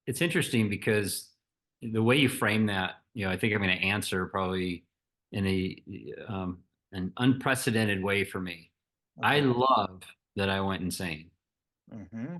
It's interesting because the way you frame that, I think I'm going to answer probably in an unprecedented way for me. I Okay. love that I went insane hmm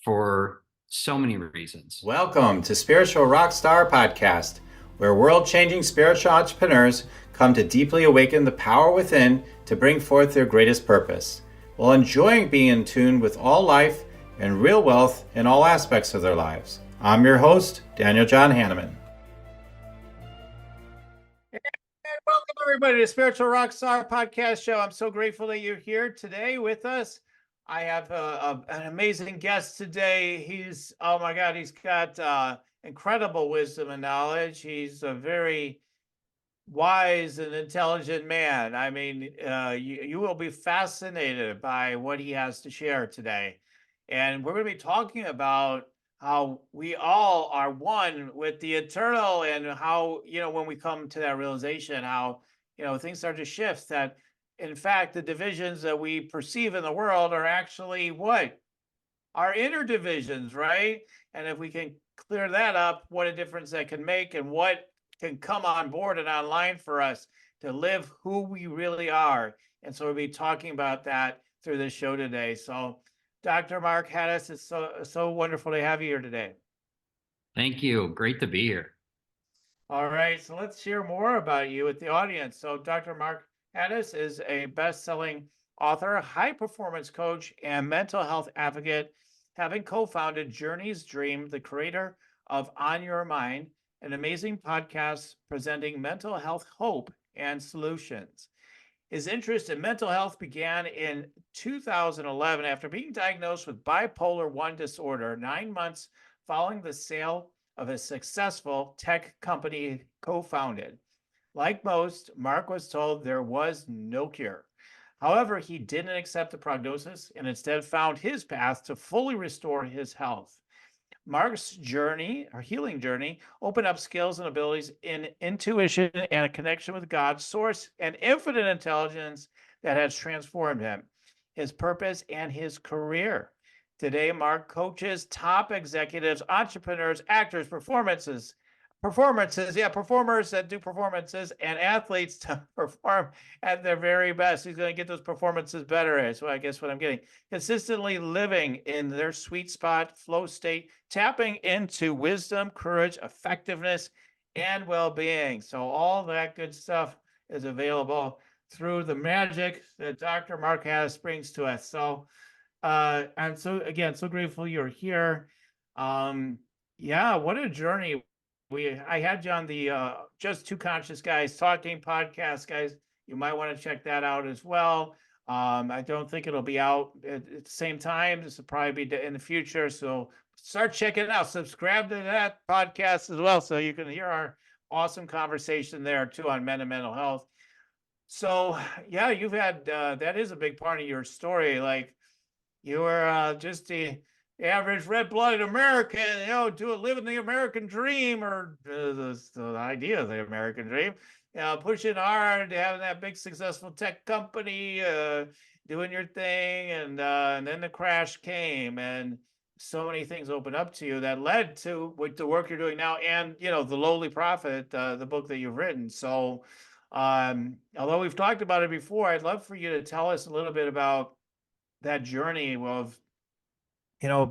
for so many reasons. Welcome to Spiritual Rockstar Podcast, where world changing spiritual entrepreneurs come to deeply awaken the power within to bring forth their greatest purpose, while enjoying being in tune with all life and real wealth in all aspects of their lives. I'm your host, Daniel John Hanneman. And welcome, everybody, to Spiritual Rockstar Podcast Show. I'm so grateful that you're here today with us. I have an amazing guest today. Oh my God, he's got incredible wisdom and knowledge. He's a very wise and intelligent man. I mean, you will be fascinated by what he has to share today. And we're going to be talking about how we all are one with the eternal, and how, when we come to that realization, how, things start to shift, that in fact, the divisions that we perceive in the world are actually what? Our inner divisions, right? And if we can clear that up, what a difference that can make, and what can come on board and online for us to live who we really are. And so we'll be talking about that through this show today. So, Dr. Mark Hattas, it's so wonderful to have you here today. Thank you. Great to be here. All right, so let's hear more about you with the audience. So, Dr. Mark Hattas is a best-selling author, high-performance coach, and mental health advocate, having co-founded Journey's Dream, the creator of On Your Mind, an amazing podcast presenting mental health hope and solutions. His interest in mental health began in 2011 after being diagnosed with bipolar I disorder 9 months following the sale of a successful tech company co-founded. Like most, Mark was told there was no cure. However, he didn't accept the prognosis and instead found his path to fully restore his health. Mark's journey, or healing journey, opened up skills and abilities in intuition and a connection with God's source and infinite intelligence that has transformed him, his purpose, and his career. Today, Mark coaches top executives, entrepreneurs, actors, performers that do performances, and athletes to perform at their very best. He's going to get those performances better. So I guess what I'm getting, consistently living in their sweet spot, flow state, tapping into wisdom, courage, effectiveness, and well-being. So all that good stuff is available through the magic that Dr. Mark Hattas brings to us. So I'm so grateful you're here. Yeah, what a journey. I had you on the Just Two Conscious Guys Talking podcast, guys. You might want to check that out as well. I don't think it'll be out at the same time. This will probably be in the future. So start checking it out. Subscribe to that podcast as well, so you can hear our awesome conversation there too on men and mental health. So yeah, you've had that is a big part of your story. Like, you were just the average red-blooded American, living the American dream, or the idea of the American dream, pushing hard, having that big successful tech company, doing your thing, and then the crash came, and so many things opened up to you that led to the work you're doing now, and the Lowly Prophet, the book that you've written. So, although we've talked about it before, I'd love for you to tell us a little bit about that journey of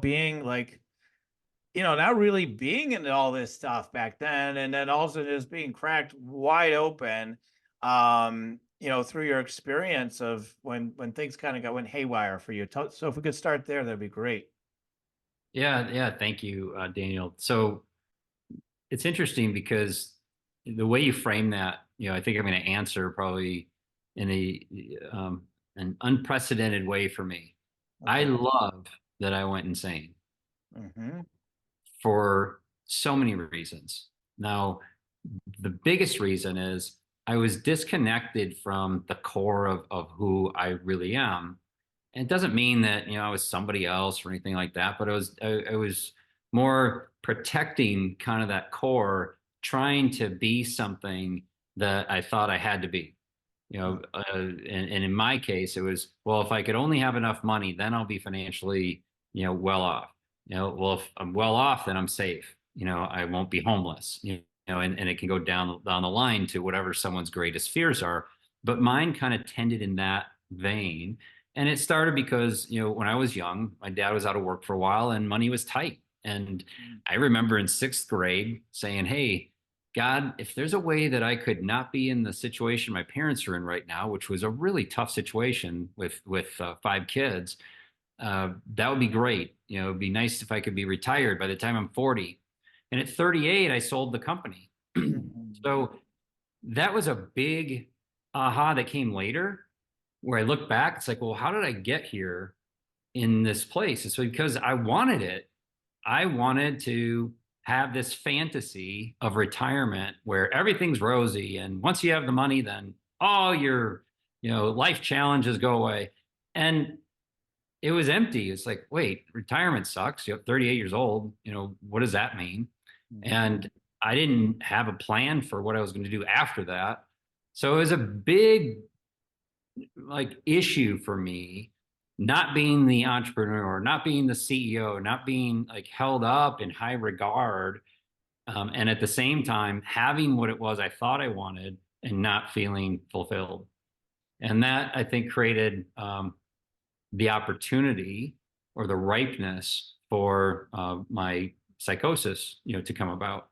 being like, not really being into all this stuff back then, and then also just being cracked wide open, through your experience of when things kind of went haywire for you. So if we could start there, that'd be great. Yeah. Thank you, Daniel. So it's interesting because the way you frame that, I think I'm going to answer probably in an unprecedented way for me. I Okay. love that I went insane Mm-hmm. for so many reasons. Now, the biggest reason is I was disconnected from the core of who I really am. And it doesn't mean that, I was somebody else or anything like that, but I was more protecting kind of that core, trying to be something that I thought I had to be. And in my case, it was, well, if I could only have enough money, then I'll be financially, well off. Well, if I'm well off, then I'm safe. I won't be homeless, and it can go down the line to whatever someone's greatest fears are. But mine kind of tended in that vein. And it started because, when I was young, my dad was out of work for a while and money was tight. And I remember in sixth grade saying, "Hey, God, if there's a way that I could not be in the situation my parents are in right now, which was a really tough situation with 5 kids, that would be great. It'd be nice if I could be retired by the time I'm 40." And at 38, I sold the company. Mhm. So that was a big aha that came later where I look back, it's like, well, how did I get here in this place? It's because I wanted it. I wanted to have this fantasy of retirement where everything's rosy. And once you have the money, then all your, life challenges go away. And it was empty. It's like, wait, retirement sucks. You're 38 years old. What does that mean? And I didn't have a plan for what I was going to do after that. So it was a big like issue for me, not being the entrepreneur, not being the CEO, not being like held up in high regard, and at the same time having what it was I thought I wanted and not feeling fulfilled. And that I think created the opportunity or the ripeness for my psychosis, to come about.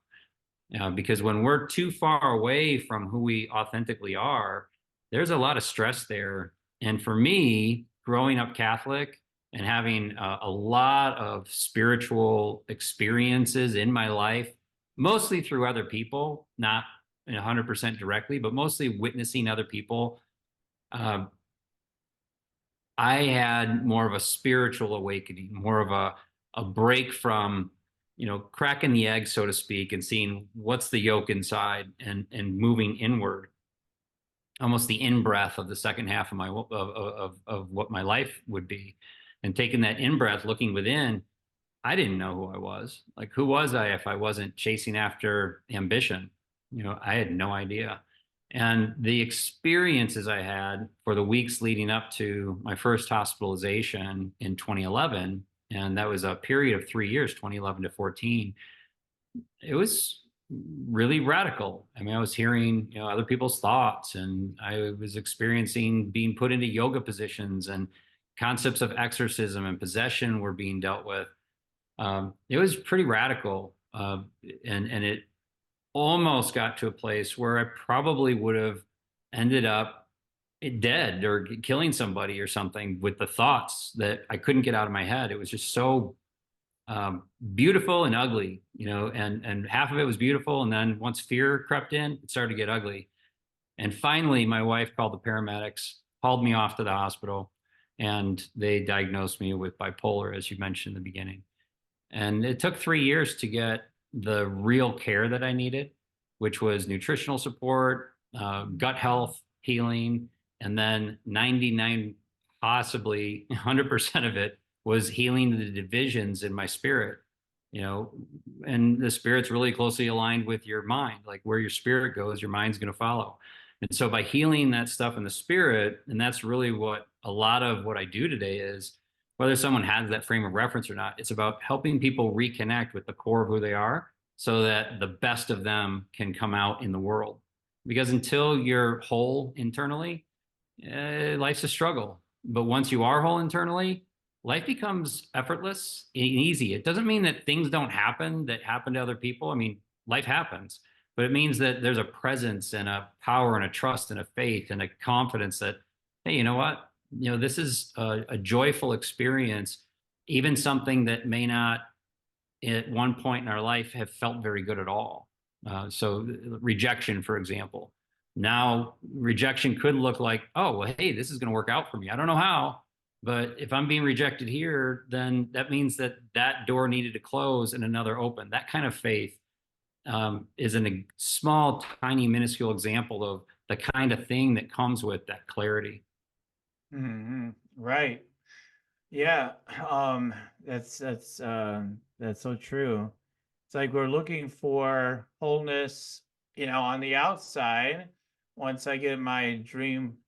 Because when we're too far away from who we authentically are, there's a lot of stress there. And for me, growing up Catholic and having a lot of spiritual experiences in my life, mostly through other people, not 100% directly, but mostly witnessing other people, uh, I had more of a spiritual awakening, more of a break from, cracking the egg, so to speak, and seeing what's the yolk inside and moving inward, almost the in breath of the second half of of what my life would be. And taking that in breath, looking within, I didn't know who I was. Like, who was I if I wasn't chasing after ambition? I had no idea. And the experiences I had for the weeks leading up to my first hospitalization in 2011, and that was a period of 3 years, 2011 to 14, it was really radical. I mean, I was hearing, other people's thoughts, and I was experiencing being put into yoga positions, and concepts of exorcism and possession were being dealt with. It was pretty radical, and it almost got to a place where I probably would have ended up dead or killing somebody or something with the thoughts that I couldn't get out of my head. It was just so beautiful and ugly, and half of it was beautiful, and then once fear crept in, it started to get ugly. And finally, my wife called the paramedics, hauled me off to the hospital, and they diagnosed me with bipolar, as you mentioned in the beginning. And it took 3 years to get the real care that I needed, which was nutritional support, gut health, healing, and then 99, possibly 100% of it was healing the divisions in my spirit, you know, and the spirit's really closely aligned with your mind. Like where your spirit goes, your mind's going to follow. And so by healing that stuff in the spirit, and that's really what a lot of what I do today is, whether someone has that frame of reference or not, it's about helping people reconnect with the core of who they are so that the best of them can come out in the world. Because until you're whole internally, life's a struggle. But once you are whole internally, life becomes effortless and easy. It doesn't mean that things don't happen that happen to other people. I mean, life happens, but it means that there's a presence and a power and a trust and a faith and a confidence that, hey, you know what? This is a joyful experience, even something that may not at one point in our life have felt very good at all. So rejection, for example. Now rejection could look like, oh, well, hey, this is going to work out for me. I don't know how, but if I'm being rejected here, then that means that that door needed to close and another open. That kind of faith is a small, tiny, minuscule example of the kind of thing that comes with that clarity. Right. Yeah. That's so true. It's like we're looking for wholeness, on the outside. Once I get my dream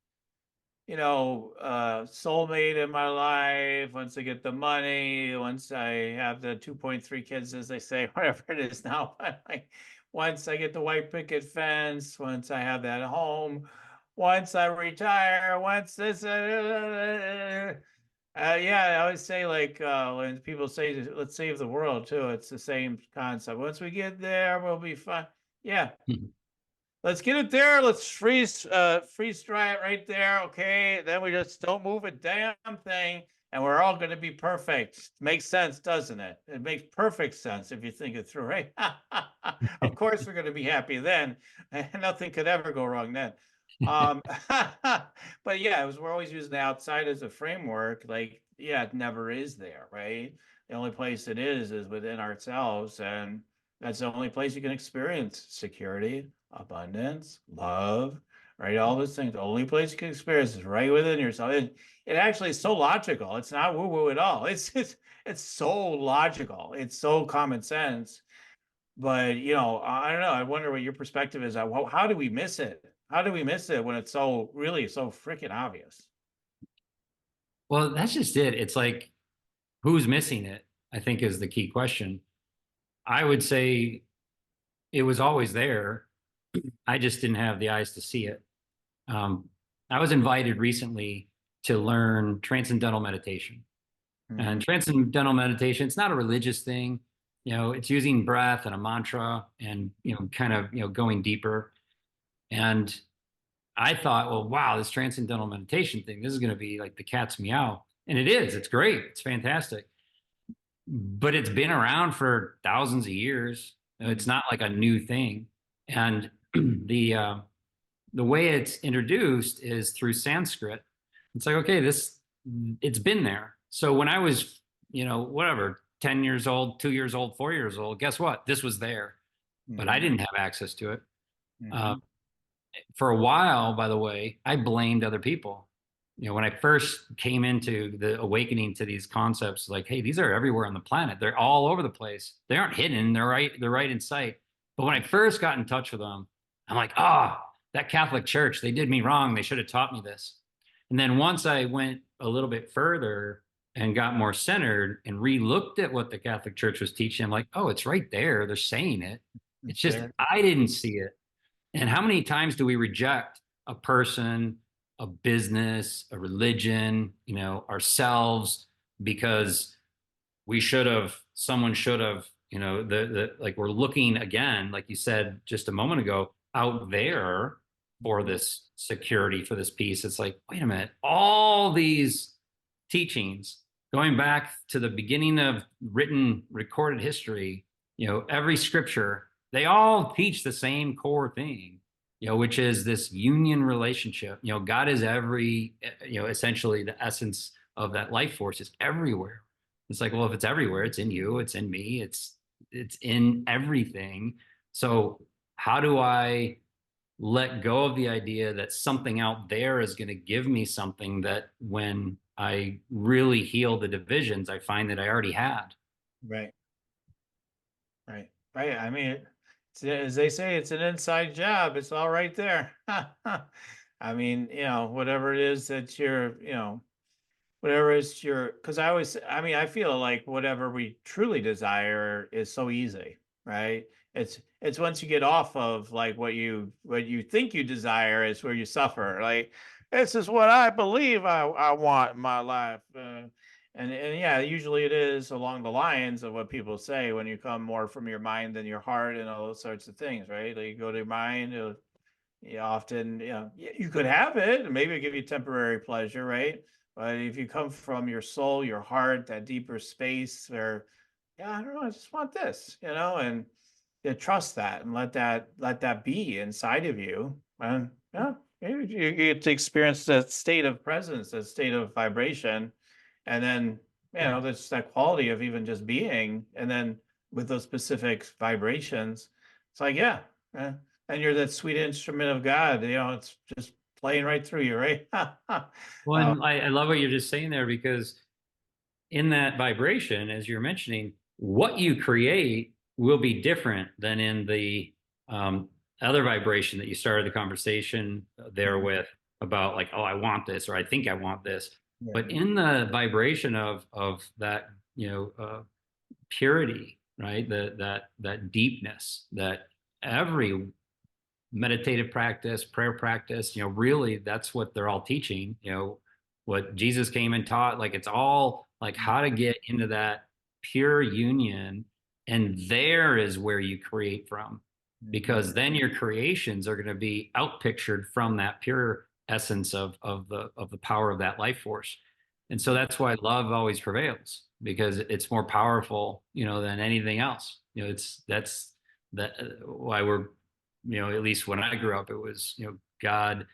soulmate in my life, once I get the money, once I have the 2.3 kids, as they say, whatever it is now, but like once I get the white picket fence, once I have that home, once I retire, once this, yeah, I always say like when people say let's save the world too, it's the same concept. Once we get there, we'll be fine. Yeah, let's get it there. Let's freeze dry it right there. Okay. Then we just don't move a damn thing and we're all going to be perfect. Makes sense, doesn't it? It makes perfect sense if you think it through, right? Of course, we're going to be happy then. Nothing could ever go wrong then. Um, but yeah, we're always using the outside as a framework. Like, yeah, it never is there, right? The only place it is within ourselves. And that's the only place you can experience security, abundance, love, right? All those things. The only place you can experience is right within yourself. It actually is so logical. It's not woo-woo at all. It's so logical. It's so common sense. But I don't know. I wonder what your perspective is. How do we miss it? How do we miss it when it's so really so freaking obvious? Well, that's just it. It's like, who's missing it, I think is the key question. I would say it was always there. I just didn't have the eyes to see it. Um, I was invited recently to learn transcendental meditation. And Mhm. transcendental meditation, it's not a religious thing. It's using breath and a mantra and, kind of, going deeper. And I thought, well, wow, this transcendental meditation thing, this is going to be like the cat's meow. And it is. It's great. It's fantastic. But it's been around for thousands of years. It's Mhm. not like a new thing. And the way it's introduced is through Sanskrit. It's like, okay, it's been there. So when I was, whatever, 10 years old, 2 years old, 4 years old, guess what? This was there, but I Mhm. didn't have access to it. Uh, Mhm. for a while, by the way, I blamed other people. When I first came into the awakening to these concepts, like, hey, these are everywhere on the planet. They're all over the place. They aren't hidden. They're right in sight. But when I first got in touch with them, I'm like, that Catholic Church, they did me wrong. They should have taught me this. And then once I went a little bit further and got more centered and re-looked at what the Catholic Church was teaching, I'm like, oh, it's right there. They're saying it. It's It's just there. I didn't see it. And how many times do we reject a person, a business, a religion, ourselves because someone should have, like we're looking again, like you said just a moment ago, out there for Mhm. this security, for this peace. It's like, wait a minute, all these teachings going back to the beginning of written recorded history, every scripture, they all teach the same core thing, which is this union relationship. God is essentially the essence of that life force is everywhere. It's like, well, if it's everywhere, it's in you, it's in me, it's in everything. So how do I let go of the idea that something out there is going to give me something that when I really heal the divisions, I find that I already had. Right. Right. Right. I mean, as they say, it's an inside job. It's all right there. I mean, whatever it is that whatever is because I feel like whatever we truly desire is so easy, right? It's once you get off of like what you think you desire is where you suffer. Like, this is what I believe I want in my life. And yeah, usually it is along the lines of what people say when you come more from your mind than your heart and all those sorts of things, right? Like you go to your mind, you often, you could have it and maybe give you temporary pleasure, right? But if you come from your soul, your heart, that deeper space where, yeah, I don't know, I just want this, and you trust that and let that be inside of you. And yeah, maybe you get to experience that state of presence, that state of vibration, and then there's that quality of even just being, and then with those specific vibrations, it's like yeah, and you're that sweet instrument of God. It's just playing right through you, right? Well, and I love what you're just saying there because in that vibration, as you're mentioning, what you create will be different than in the um, other vibration that you started the conversation there Mhm. with about like, oh, I want this, or I think I want this. Yeah. But in the vibration of that, purity, right? That deepness that every meditative practice, prayer practice, really that's what they're all teaching, what Jesus came and taught, like it's all like how to get into that pure union. And there is where you create from, because then your creations are going to be outpictured from that pure essence of the power of that life force. And so that's why love always prevails, because it's more powerful, than anything else. That's why we're, at least when I grew up, it was, God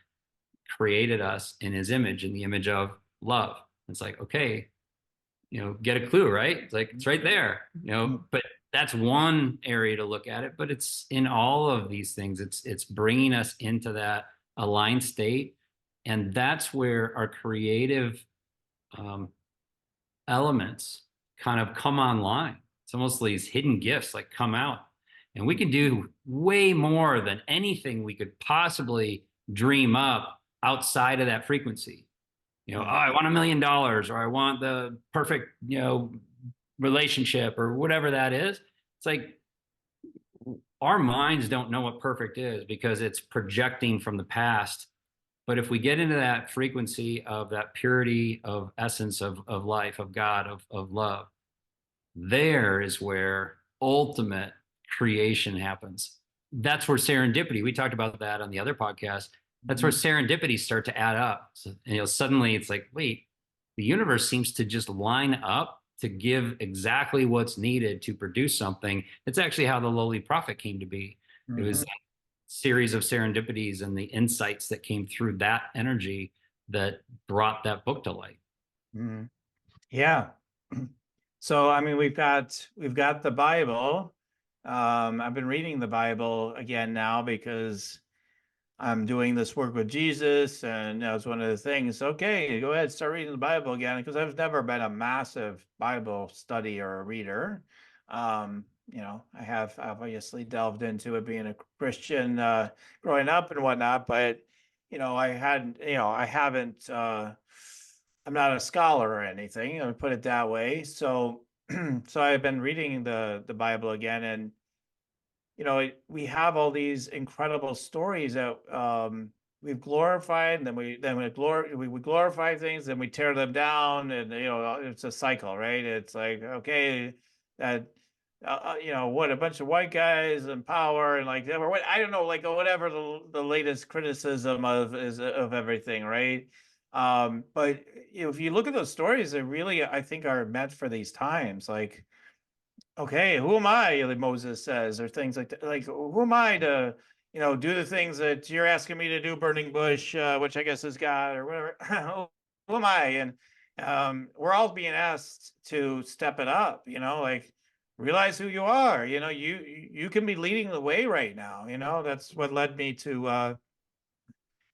created us in his image, in the image of love. It's like, okay, get a clue, right? It's like, it's right there, but that's one area to look at it, but it's in all of these things. It's bringing us into that aligned state. And that's where our creative um, elements kind of come online. It's almost these hidden gifts like come out, and we can do way more than anything we could possibly dream up outside of that frequency. Oh, I want $1 million, or I want the perfect, relationship, or whatever that is. It's like our minds don't know what perfect is because it's projecting from the past. But if we get into that frequency of that purity of essence of life, of God, of love, there is where ultimate creation happens. That's where serendipity, we talked about that on the other podcast. That's where serendipities start to add up. So, suddenly it's like, wait, the universe seems to just line up to give exactly what's needed to produce something. It's actually how the lowly prophet came to be. It was a series of serendipities and the insights that came through that energy that brought that book to light. Yeah. So, I mean, we've got the Bible. I've been reading the Bible again now because I'm doing this work with Jesus, and that was one of the things. Okay, go ahead, start reading the Bible again, because I've never been a massive Bible study or a reader. I have obviously delved into it being a Christian growing up and whatnot, but I haven't. I'm not a scholar or anything. I would put it that way. So, so I've been reading the Bible again, and we have all these incredible stories that we've glorified, and then we glorify things, then we tear them down, and it's a cycle, right? It's like, okay, that what a bunch of white guys in power, and like, or what, I don't know, like whatever the latest criticism of everything, right? But if you look at those stories, they really, I think, are meant for these times, like, okay, who am I? Like Moses says, or things like that. Like, who am I to, do the things that you're asking me to do, burning bush, which I guess is God or whatever. Who am I? And we're all being asked to step it up, like realize who you are. You can be leading the way right now. That's what led me to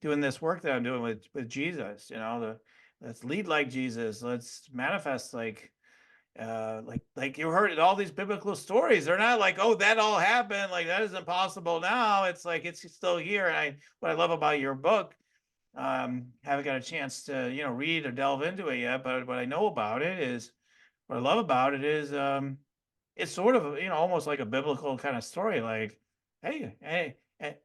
doing this work that I'm doing with Jesus. Let's lead like Jesus. Let's manifest like you heard all these biblical stories. They're not like, oh, that all happened, like that is impossible now. It's like it's still here. And what I love about your book, haven't got a chance to read or delve into it yet, but what I know about it is, what I love about it is it's sort of almost like a biblical kind of story. Like, hey,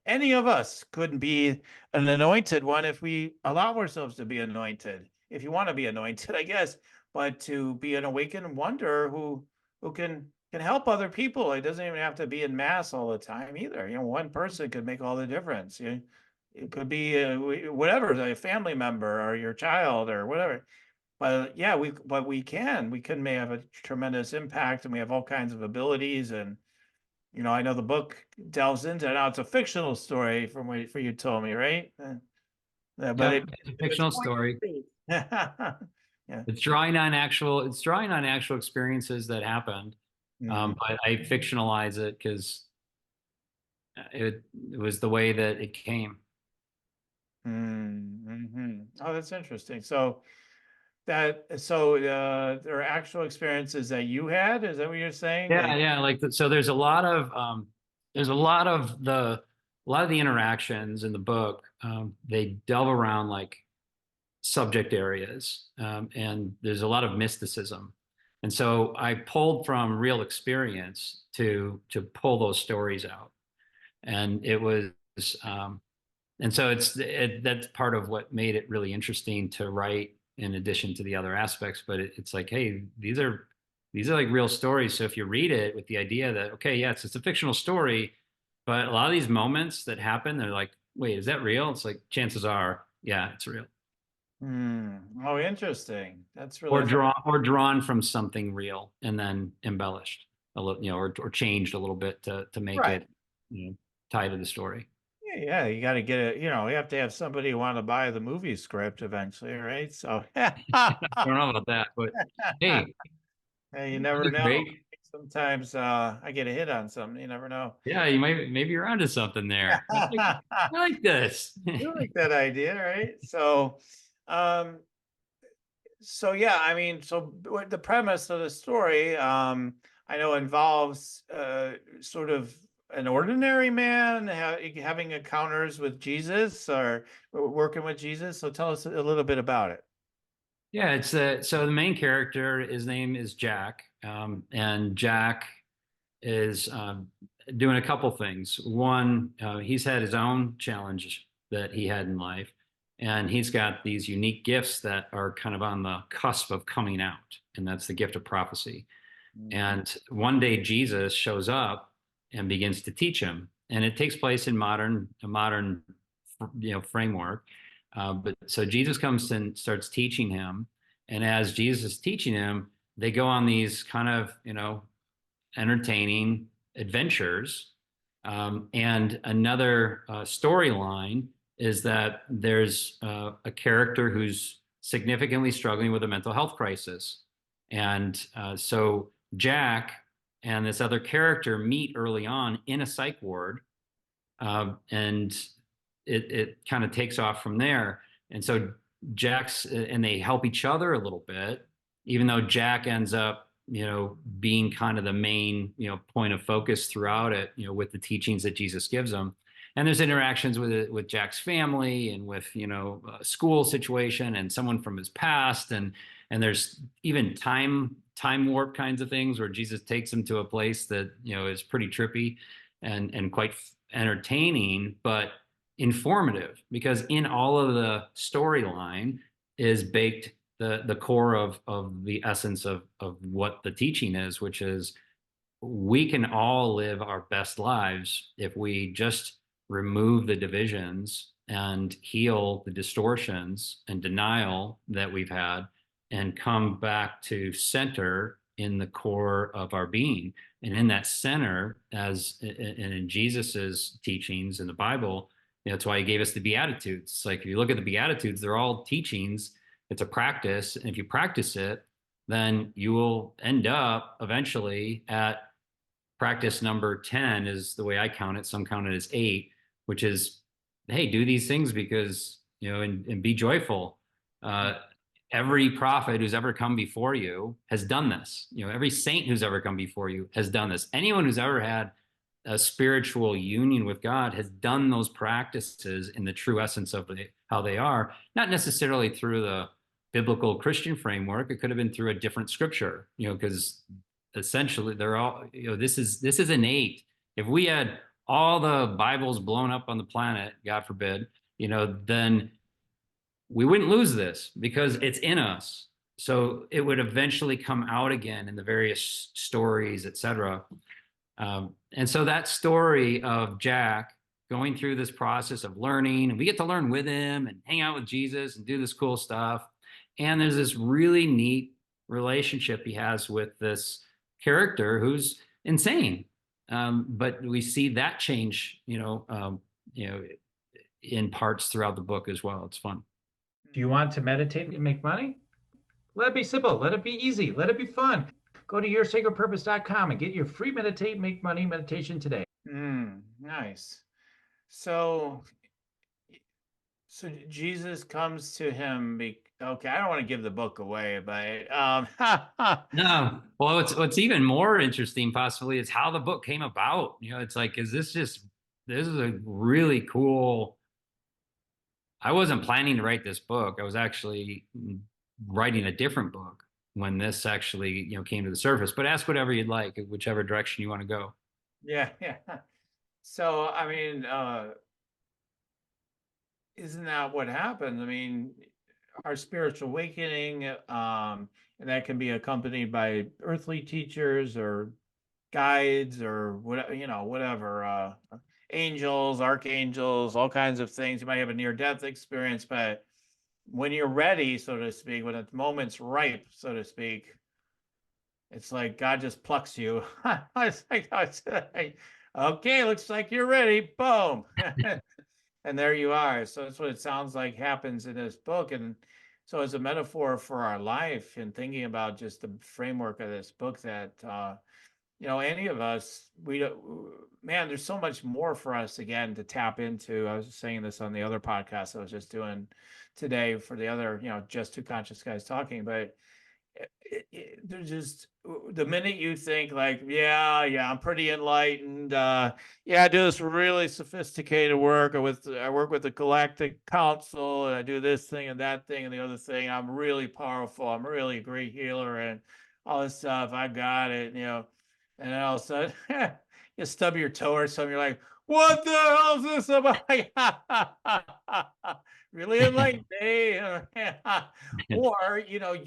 any of us could be an anointed one if we allow ourselves to be anointed. If you want to be anointed, I guess, but to be an awakened wonder who can help other people. It doesn't even have to be in mass all the time either. One person could make all the difference. It could be whatever, a family member or your child or whatever. But yeah, we can may have a tremendous impact, and we have all kinds of abilities. And I know the book delves into it. Now it's a fictional story from what you told me, right? But It's a fictional story. Yeah. It's drawing on actual experiences that happened. But I fictionalize it because it was the way that it came. Oh, that's interesting. So there are actual experiences that you had. Is that what you're saying? Yeah, yeah. So there's a lot of the interactions in the book they delve around like subject areas, and there's a lot of mysticism. And so I pulled from real experience to pull those stories out, and it was um, and so that's part of what made it really interesting to write in addition to the other aspects. But it's like, hey, these are like real stories. So if you read it with the idea that, okay, yes, it's a fictional story, but a lot of these moments that happen, they're like, wait, is that real? It's like chances are, yeah, it's real. Hmm. Oh, interesting. That's Or really fun. drawn from something real and then embellished a little, or changed a little bit to make Right. it, tie to the story. Yeah, yeah, you got to get it. You have to have somebody who want to buy the movie script eventually, right? So, I don't know about that, but hey, hey, you that'd never be know. great. Sometimes I get a hit on something. You never know. Yeah, maybe you're onto something there. I like this. You like that idea, right? Um, so yeah, I mean, so what the premise of the story, I know involves sort of an ordinary man having encounters with Jesus or working with Jesus. So tell us a little bit about it. Yeah, it's so the main character, his name is Jack, and Jack is doing a couple things. One, he's had his own challenge that he had in life, and he's got these unique gifts that are kind of on the cusp of coming out, and that's the gift of prophecy. Mm. And one day Jesus shows up and begins to teach him, and it takes place in a modern, framework. But so Jesus comes and starts teaching him, and as Jesus is teaching him, they go on these kind of entertaining adventures. And another storyline is that there's a character who's significantly struggling with a mental health crisis. And so Jack and this other character meet early on in a psych ward, and it kind of takes off from there. And so and they help each other a little bit, even though Jack ends up, being kind of the main, point of focus throughout it, with the teachings that Jesus gives him. And there's interactions with Jack's family and with, a school situation and someone from his past, and there's even time warp kinds of things where Jesus takes him to a place that, is pretty trippy and quite entertaining, but informative, because in all of the storyline is baked the core of the essence of what the teaching is, which is we can all live our best lives if we just remove the divisions and heal the distortions and denial that we've had and come back to center in the core of our being. And in that center, as in Jesus's teachings in the Bible, that's why he gave us the Beatitudes. It's like if you look at the Beatitudes, they're all teachings. It's a practice. And if you practice it, then you will end up eventually at practice number 10 is the way I count it. Some count it as 8, which is, hey, do these things because, and be joyful. Every prophet who's ever come before you has done this. Every saint who's ever come before you has done this. Anyone who's ever had a spiritual union with God has done those practices in the true essence of how they are, not necessarily through the biblical Christian framework. It could have been through a different scripture, because essentially they're all, this is innate. If we had all the Bibles blown up on the planet, God forbid, then we wouldn't lose this because it's in us. So it would eventually come out again in the various stories, etc. And so that story of Jack going through this process of learning, and we get to learn with him and hang out with Jesus and do this cool stuff. And there's this really neat relationship he has with this character who's insane. But we see that change, in parts throughout the book as well. It's fun. Do you want to meditate and make money? Let it be simple. Let it be easy. Let it be fun. Go to yoursacredpurpose.com and get your free Meditate Make Money meditation today. Nice. So, so Jesus comes to him. Okay, I don't want to give the book away, but No, well, what's even more interesting possibly is how the book came about. It's like, this is a really cool I wasn't planning to write this book. I was actually writing a different book when this actually, came to the surface. But ask whatever you'd like, whichever direction you want to go. Yeah, yeah. So, I mean, isn't that what happens? I mean, our spiritual awakening, and that can be accompanied by earthly teachers or guides or whatever, whatever, angels, archangels, all kinds of things. You might have a near-death experience, but when you're ready, so to speak, when the moment's ripe, so to speak, it's like God just plucks you. It's like, okay, looks like you're ready. Boom. And there you are. So that's what it sounds like happens in this book. And so as a metaphor for our life and thinking about just the framework of this book that, any of us, we don't, man, there's so much more for us again to tap into. I was just saying this on the other podcast I was just doing today for the other, just two conscious guys talking, but there's just the minute you think like, yeah, I'm pretty enlightened. Yeah, I do this really sophisticated work. I work with the Galactic Council, and I do this thing and that thing and the other thing. I'm really powerful. I'm really a great healer and all this stuff. I got it, And then all of a sudden, you stub your toe or something. You're like, what the hell is this about? Really enlightened, eh? Or,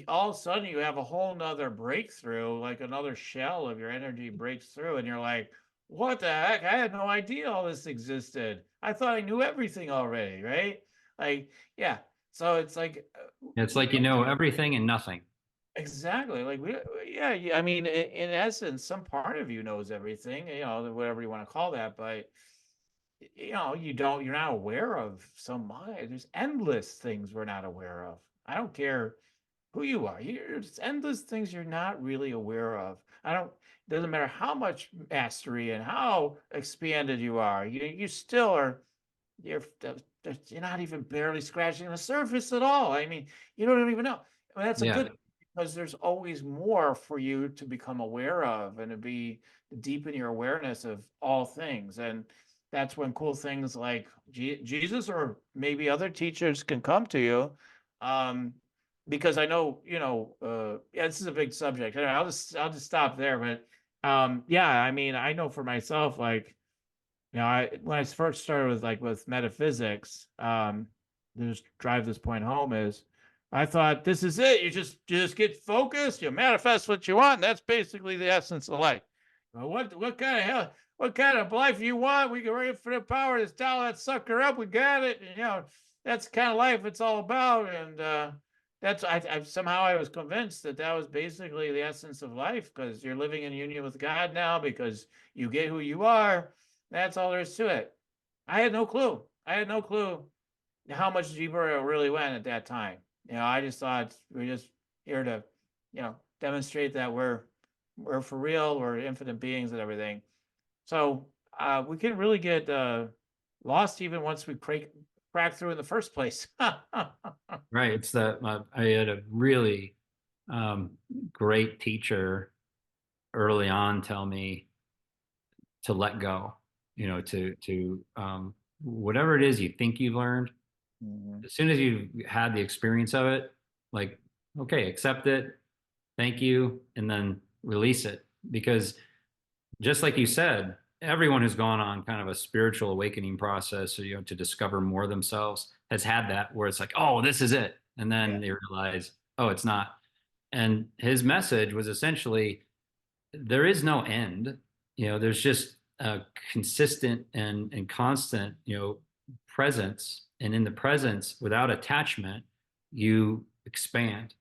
all of a sudden you have a whole nother breakthrough, like another shell of your energy breaks through, and you're like, what the heck? I had no idea all this existed. I thought I knew everything already, right? Like, yeah. So it's like, It's like everything and nothing. exactly. Like, I mean, in essence, some part of you knows everything, whatever you want to call that, but you're not aware of so much. There's endless things we're not aware of. I don't care who you are. There's endless things you're not really aware of. It doesn't matter how much mastery and how expanded you are. You still are, you're, you're not even barely scratching the surface at all. I mean, you don't even know. I mean, that's a Yeah. good, because there's always more for you to become aware of and to deepen your awareness of all things. And that's when cool things like Jesus or maybe other teachers can come to you. Because I know, yeah, this is a big subject. I'll just stop there. But yeah, I mean, I know for myself, like, when I first started with metaphysics, just drive this point home is I thought this is it. You just get focused, you manifest what you want, and that's basically the essence of life. Well, what kind of hell, what kind of life you want? We can bring infinite power to dial that sucker up. We got it. And, that's the kind of life it's all about. And that's I somehow I was convinced that was basically the essence of life, because you're living in union with God now because you get who you are. That's all there is to it. I had no clue. I had no clue how much deeper it really went at that time. I just thought we're just here to, demonstrate that we're for real, we're infinite beings and everything. So we can really get lost even once we crack through in the first place. Right. It's that I had a really great teacher early on tell me to let go, to whatever it is you think you've learned. Mhm. As soon as you've had the experience of it, like, okay, accept it, thank you, and then release it. Because just like you said, everyone who's gone on kind of a spiritual awakening process, to discover more of themselves has had that where it's like, oh, this is it. And then they realize, oh, it's not. And his message was essentially, there is no end. There's just a consistent and constant, presence. And in the presence, without attachment, you expand.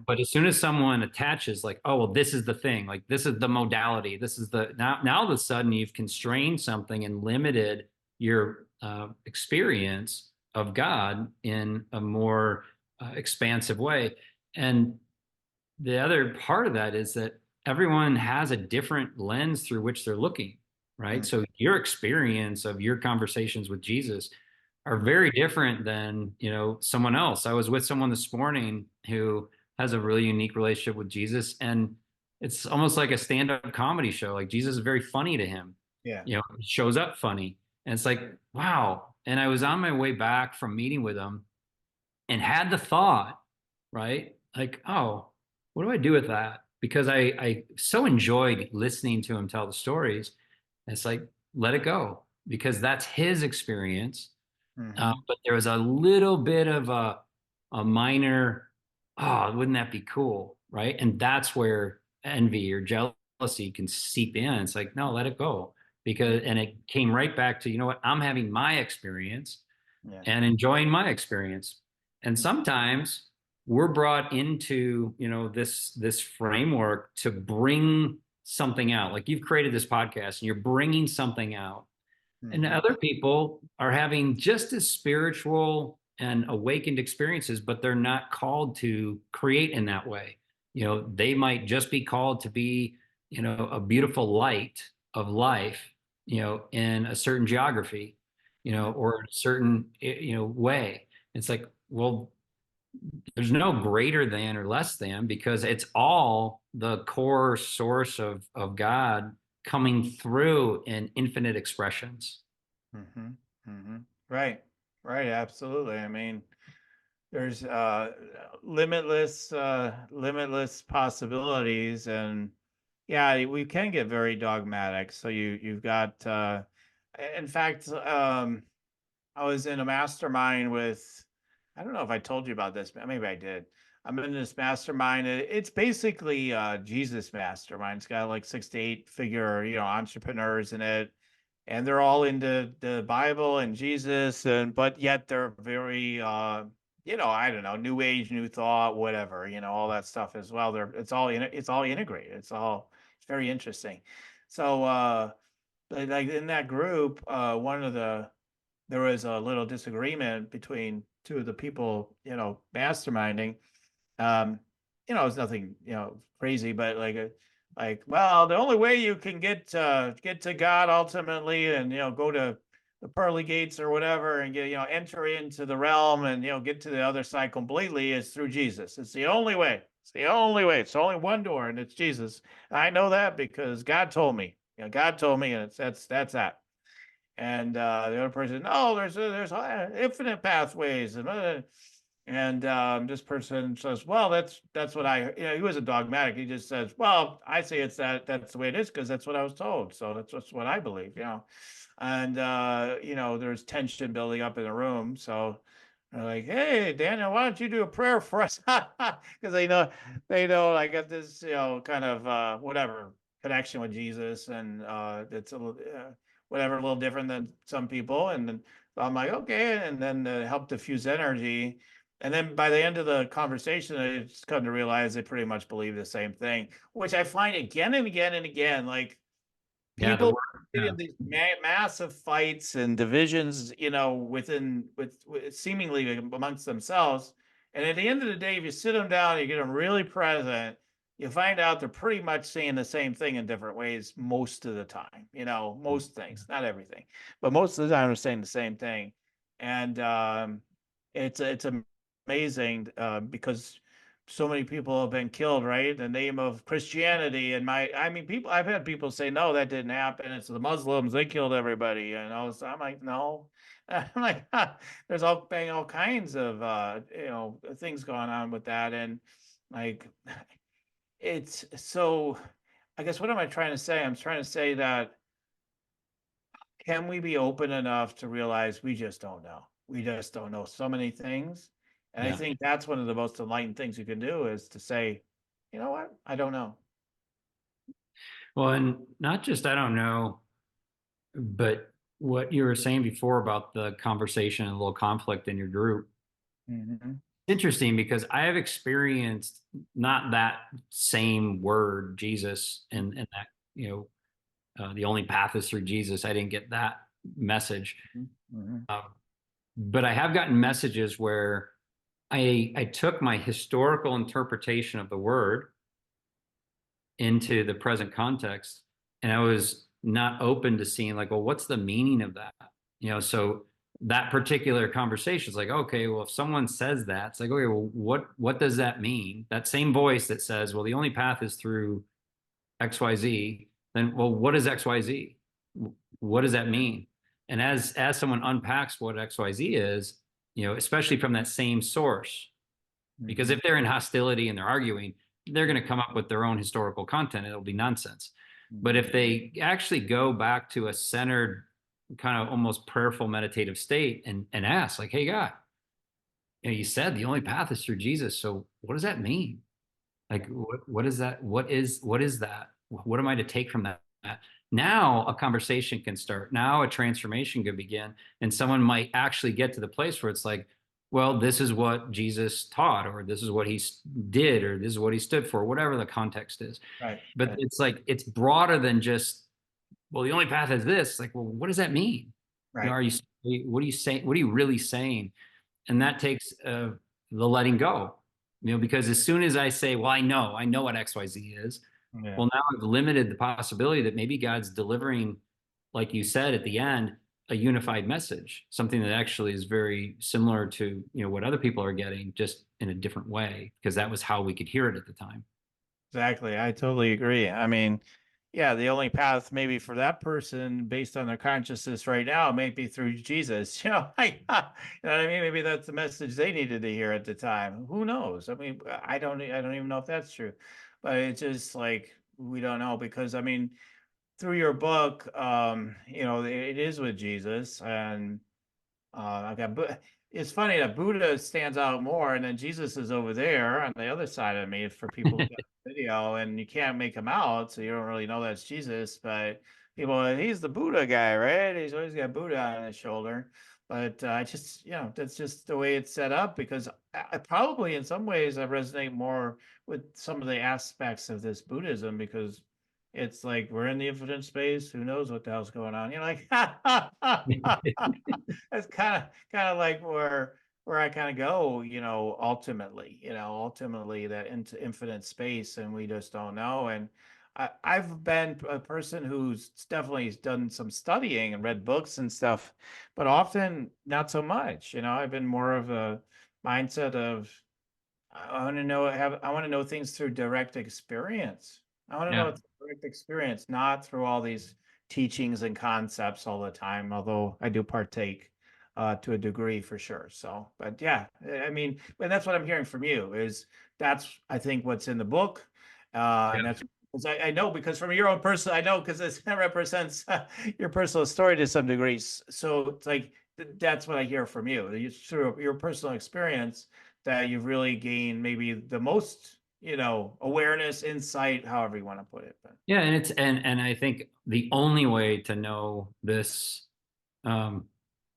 But as soon as someone attaches, like, oh, well, this is the thing, like, this is the modality, this is now all of a sudden you've constrained something and limited your experience of God in a more expansive way. And the other part of that is that everyone has a different lens through which they're looking, right? So your experience of your conversations with Jesus are very different than, someone else. I was with someone this morning who has a really unique relationship with Jesus, and it's almost like a stand-up comedy show. Like, Jesus is very funny to him. Yeah. He shows up funny. And it's like, wow, And I was on my way back from meeting with him and had the thought, right? Like, oh, what do I do with that? Because I so enjoyed listening to him tell the stories. And it's like, let it go because that's his experience. Mhm. But there was a little bit of a minor, oh, wouldn't that be cool? Right. And that's where envy or jealousy can seep in. It's like, no, let it go. Because, and it came right back to, you know what, I'm having my experience Yeah. and enjoying my experience. And sometimes we're brought into, this framework to bring something out. Like you've created this podcast and you're bringing something out. And Mhm. other people are having just as spiritual and awakened experiences, but they're not called to create in that way. They might just be called to be, a beautiful light of life, in a certain geography, or a certain, way. It's like, well, there's no greater than or less than because it's all the core source of God coming through in infinite expressions. Mhm. Mhm. Right. Right. Absolutely. I mean, there's limitless possibilities, and yeah, we can get very dogmatic. So you've got in fact, I was in a mastermind with, I don't know if I told you about this, maybe I did. I'm in this mastermind. It's basically Jesus mastermind. It's got like 6 to 8 figure, entrepreneurs in it, and they're all into the Bible and Jesus, and but yet they're very I don't know, new age, new thought, whatever, all that stuff as well. It's all integrated. It's very interesting. So like in that group, there was a little disagreement between two of the people, masterminding. Um, it's nothing, crazy, but well, the only way you can get to God ultimately, and go to the pearly gates or whatever, and enter into the realm, and get to the other side completely is through Jesus. It's the only way. It's the only way. It's only one door, and it's Jesus. I know that because God told me. God told me, and that's that. And the other person, no, there's infinite pathways, and this person says, well, that's what he wasn't dogmatic. He just says, well, I say that's the way it is because that's what I was told. So that's what I believe. And there's tension building up in the room. So they're like, hey, Daniel, why don't you do a prayer for us? Because they know I got this, kind of whatever connection with Jesus, and it's a little whatever, a little different than some people. And then I'm like, okay, and then help diffuse energy. And then by the end of the conversation, I just come to realize they pretty much believe the same thing, which I find again and again and again. Like Yeah, the people word. get Yeah. in these massive fights and divisions, with seemingly amongst themselves. And at the end of the day, if you sit them down, you get them really present, you find out they're pretty much saying the same thing in different ways most of the time. Most things, not everything, but most of the time they're saying the same thing. And it's amazing because so many people have been killed, right? In the name of Christianity. And I've had people say, no, that didn't happen. It's the Muslims, they killed everybody. So I'm like, no. I'm like, there's all kinds of things going on with that. And like it's so, I guess, what am I trying to say? I'm trying to say that, can we be open enough to realize we just don't know? We just don't know so many things. And I Yeah. think that's one of the most enlightened things you can do, is to say, you know what? I don't know. Well, and not just I don't know, but what you were saying before about the conversation and a little conflict in your group. Mhm. Interesting because I have experienced not that same word, Jesus, and that, the only path is through Jesus. I didn't get that message. Mhm. Mhm. Um, but I have gotten messages where I took my historical interpretation of the word into the present context, and I was not open to seeing like, well, what's the meaning of that? So that particular conversation is like, okay, well, if someone says that, it's like, okay, well, what does that mean? That same voice that says, well, the only path is through XYZ, then, well, what is XYZ? What does that mean? And as someone unpacks what XYZ is, especially from that same source, because if they're in hostility and they're arguing, they're going to come up with their own historical content. It'll be nonsense. But if they actually go back to a centered, kind of almost prayerful, meditative state and ask, like, hey, God, you said the only path is through Jesus. So what does that mean? Like, what is that? What is that? What am I to take from that? Now a conversation can start. Now a transformation could begin. And someone might actually get to the place where it's like, well, this is what Jesus taught, or this is what he did, or this is what he stood for, whatever the context is. Right. But right. it's like, it's broader than just, well, the only path is this. Like, well, what does that mean? Right. What are you saying? What are you really saying? And that takes the letting go, because as soon as I say, well, I know what XYZ is. Yeah. Well, now I've limited the possibility that maybe God's delivering, like you said at the end, a unified message, something that actually is very similar to, what other people are getting, just in a different way, because that was how we could hear it at the time. Exactly. I totally agree. I mean, yeah, the only path maybe for that person based on their consciousness right now may be through Jesus. Like, you know what I mean? Maybe that's the message they needed to hear at the time. Who knows? I mean, I don't even know if that's true, but it's just like, we don't know, because I mean, through your book, it is with Jesus, and I got, but it's funny that Buddha stands out more, and then Jesus is over there on the other side of me for people who got the video, and you can't make him out, so you don't really know that's Jesus. But people, he's the Buddha guy, right? He's always got Buddha on his shoulder. But I just, that's just the way it's set up, because I probably in some ways I resonate more with some of the aspects of this Buddhism, because it's like we're in the infinite space. Who knows what the hell's going on? You're like, that's kind of like where I kind of go, ultimately that into infinite space, and we just don't know. And I've been a person who's definitely done some studying and read books and stuff, but often not so much. I've been more of a mindset of I want to know things through direct experience. I want to know Yeah. it's direct experience, not through all these teachings and concepts all the time, although I do partake to a degree for sure. So, but yeah, I mean, and that's what I'm hearing from you is that's, I think, what's in the book. And that's because I know, because from your own person, I know, because it represents your personal story to some degrees. So it's like, that's what I hear from you. It's through your personal experience that you've really gained maybe the most, awareness, insight, however you want to put it. But Yeah, and and I think the only way to know this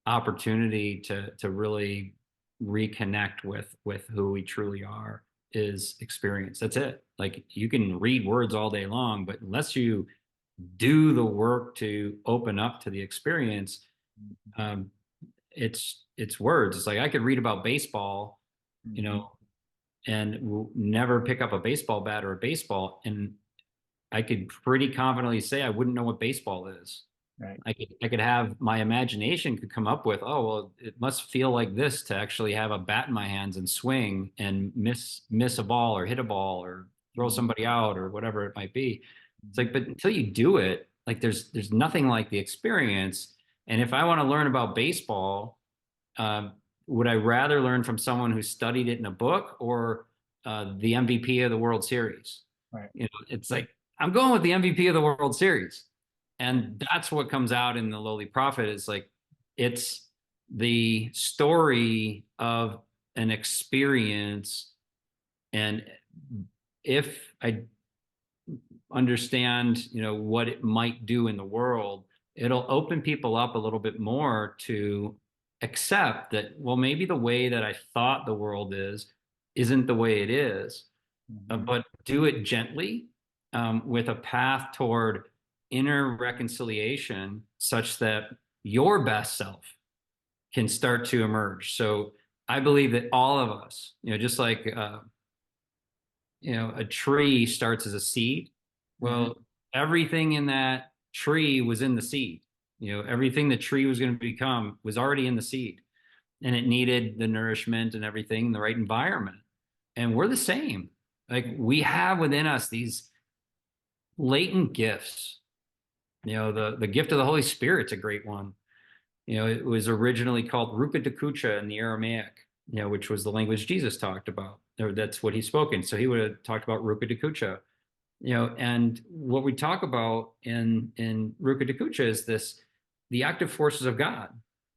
opportunity to really reconnect with who we truly are is experience. That's it. Like, you can read words all day long, but unless you do the work to open up to the experience, um, it's words. It's like I could read about baseball, and never pick up a baseball bat or a baseball, and I could pretty confidently say I wouldn't know what baseball is. right. I could have my imagination could come up with, oh, well, it must feel like this to actually have a bat in my hands and swing and miss a ball or hit a ball or throw somebody out or whatever it might be. It's like, but until you do it, like there's nothing like the experience. And if I want to learn about baseball, would I rather learn from someone who studied it in a book or the MVP of the World Series? Right. It's like I'm going with the MVP of the World Series. And that's what comes out in The Lowly Prophet is like, it's the story of an experience. And if I understand, what it might do in the world, it'll open people up a little bit more to accept that, well, maybe the way that I thought the world isn't the way it is, but do it gently, with a path toward inner reconciliation such that your best self can start to emerge. So I believe that all of us, just like, a tree starts as a seed. Well, everything in that tree was in the seed. Everything the tree was going to become was already in the seed, and it needed the nourishment and everything, the right environment. And we're the same. Like, we have within us these latent gifts. The gift of the Holy Spirit's a great one. It was originally called Rupa in the Aramaic, which was the language Jesus talked about, or that's what he spoke in. So he would have talked about Rupa, and what we talk about in Rupa is this, the active forces of God.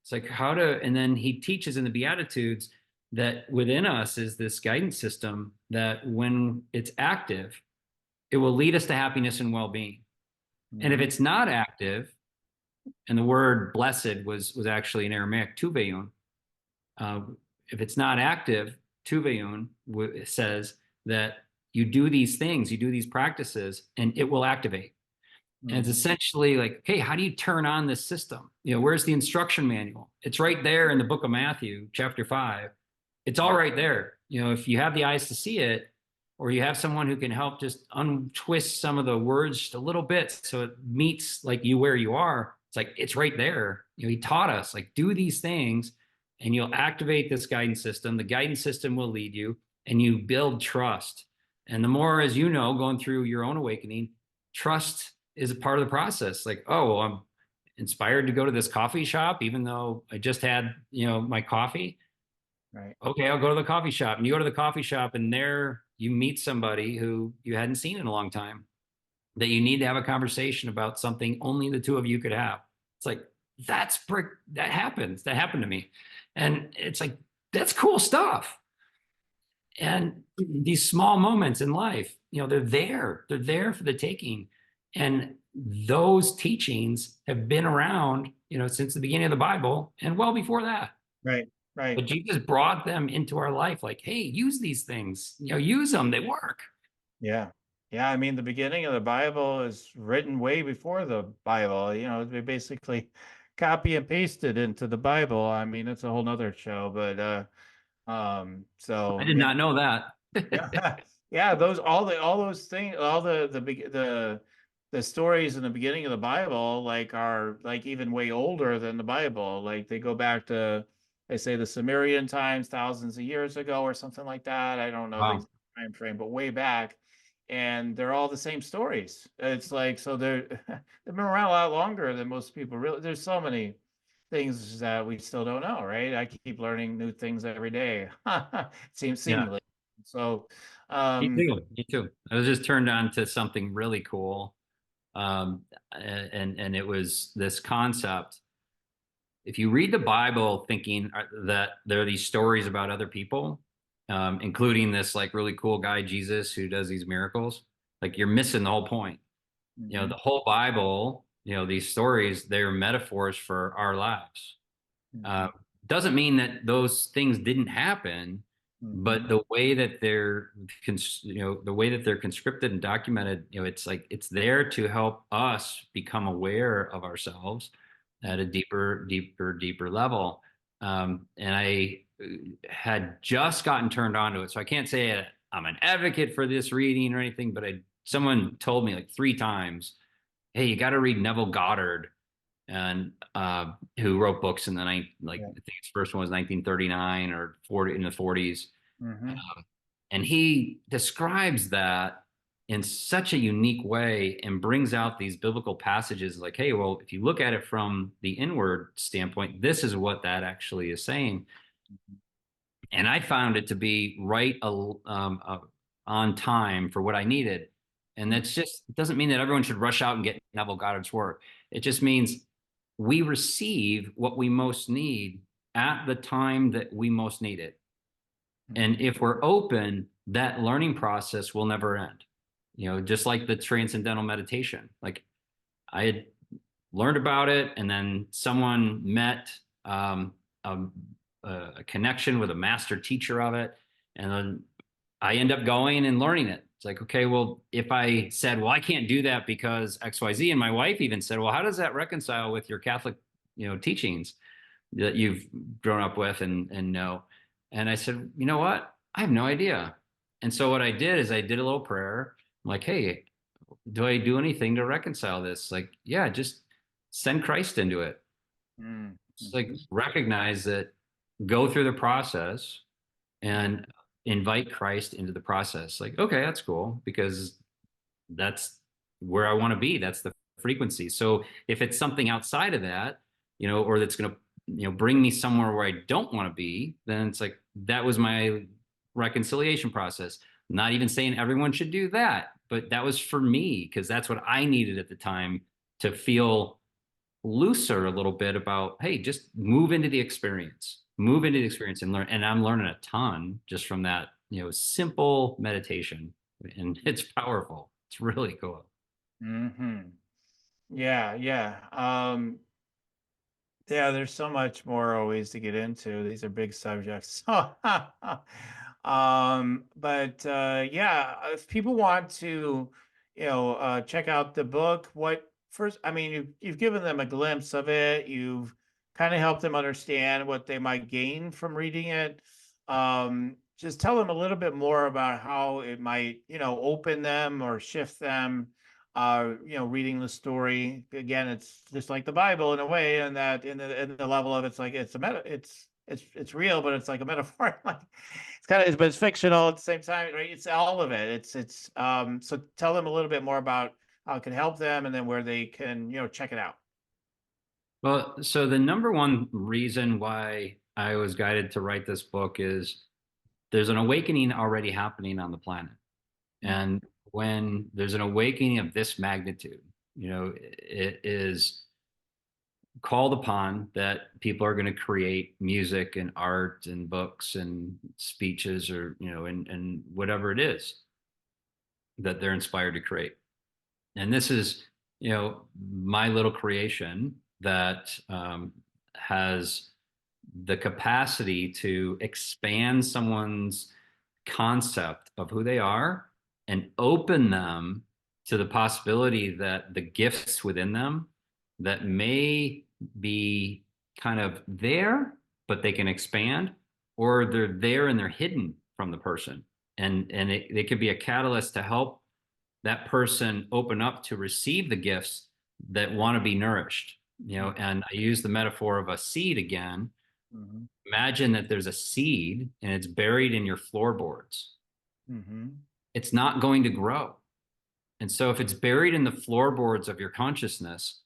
It's like how to, and then he teaches in the Beatitudes that within us is this guidance system that when it's active, it will lead us to happiness and well-being. And if it's not active, and the word blessed was actually in Aramaic, tuveyun. If it's not active, tuveyun says that you do these things, you do these practices, and it will activate. And it's essentially like, hey, how do you turn on this system? Where's the instruction manual? It's right there in the book of Matthew, chapter 5. It's all right there. If you have the eyes to see it, or you have someone who can help just untwist some of the words just a little bit so it meets like you where you are. It's like, it's right there. He taught us, like, do these things and you'll activate this guidance system. The guidance system will lead you and you build trust. And the more, as you know, going through your own awakening, trust is a part of the process. Like, oh, well, I'm inspired to go to this coffee shop, even though I just had, my coffee. Right. Okay, I'll go to the coffee shop. And you go to the coffee shop and there you meet somebody who you hadn't seen in a long time, that you need to have a conversation about something only the two of you could have. It's like, that happens. That happened to me. And it's like, that's cool stuff. And these small moments in life, they're there for the taking. And those teachings have been around, since the beginning of the Bible and well before that. Right. Right. But Jesus brought them into our life like, hey, use these things, use them, they work. Yeah. Yeah. I mean, the beginning of the Bible is written way before the Bible. They basically copy and pasted into the Bible. I mean, it's a whole nother show, but so I did not know that. yeah, yeah, all those things, all the stories in the beginning of the Bible, like, are like even way older than the Bible. Like, they go back to, they say, the Sumerian times, thousands of years ago or something like that. I don't know the Wow. exact time frame, but way back. And they're all the same stories. It's like, so they've been around a lot longer than most people really. There's so many things that we still don't know, right? I keep learning new things every day. Seemingly. So, Me too. Me too. I was just turned on to something really cool. And it was this concept. If you read the Bible thinking that there are these stories about other people, including this like really cool guy, Jesus, who does these miracles, like, you're missing the whole point. The whole Bible, these stories, they're metaphors for our lives. Doesn't mean that those things didn't happen, but the way that they're, the way that they're conscripted and documented, it's like, it's there to help us become aware of ourselves at a deeper level. And I had just gotten turned on to it. So I can't say I'm an advocate for this reading or anything, but someone told me like 3 times, hey, you got to read Neville Goddard, and who wrote books in the I think his first one was 1939 or 40 in the 40s. And he describes that in such a unique way and brings out these biblical passages like, hey, well, if you look at it from the inward standpoint, this is what that actually is saying. And I found it to be right on time for what I needed. And that's just, it doesn't mean that everyone should rush out and get Neville Goddard's work. It just means we receive what we most need at the time that we most need it. And if we're open, that learning process will never end. Just like the transcendental meditation. Like, I had learned about it, and then someone met a connection with a master teacher of it, and then I end up going and learning it. It's like, okay, well, if I said, well, I can't do that because XYZ, and my wife even said, well, how does that reconcile with your Catholic, teachings that you've grown up with and know? And I said, you know what? I have no idea. And so what I did is I did a little prayer. I'm like, hey, do I do anything to reconcile this? Like, yeah, just send Christ into it. It's like, recognize that, go through the process and invite Christ into the process. Like, okay, that's cool, because that's where I want to be. That's the frequency. So if it's something outside of that, or that's going to, bring me somewhere where I don't want to be, then it's like, that was my reconciliation process. Not even saying everyone should do that, but that was for me because that's what I needed at the time to feel looser a little bit about, hey, just move into the experience and learn. And I'm learning a ton just from that, simple meditation. And it's powerful. It's really cool. Hmm. Yeah, yeah. Yeah, there's so much more always to get into. These are big subjects. But yeah, if people want to, check out the book, what first, I mean, you've given them a glimpse of it. You've kind of helped them understand what they might gain from reading it. Just tell them a little bit more about how it might, open them or shift them, reading the story. Again, it's just like the Bible in a way, and that in the level of it's like it's a meta, it's real, but it's like a metaphor. Like it's kind of, but it's fictional at the same time, right? It's all of it. So tell them a little bit more about how it can help them, and then where they can, check it out. Well, so the number one reason why I was guided to write this book is there's an awakening already happening on the planet. And when there's an awakening of this magnitude, it is called upon that people are going to create music and art and books and speeches or, and whatever it is that they're inspired to create. And this is, my little creation that has the capacity to expand someone's concept of who they are and open them to the possibility that the gifts within them that may be kind of there, but they can expand, or they're there and they're hidden from the person. And they could be a catalyst to help that person open up to receive the gifts that want to be nourished. And I use the metaphor of a seed again. Mm-hmm. Imagine that there's a seed and it's buried in your floorboards. Mm-hmm. It's not going to grow. And so if it's buried in the floorboards of your consciousness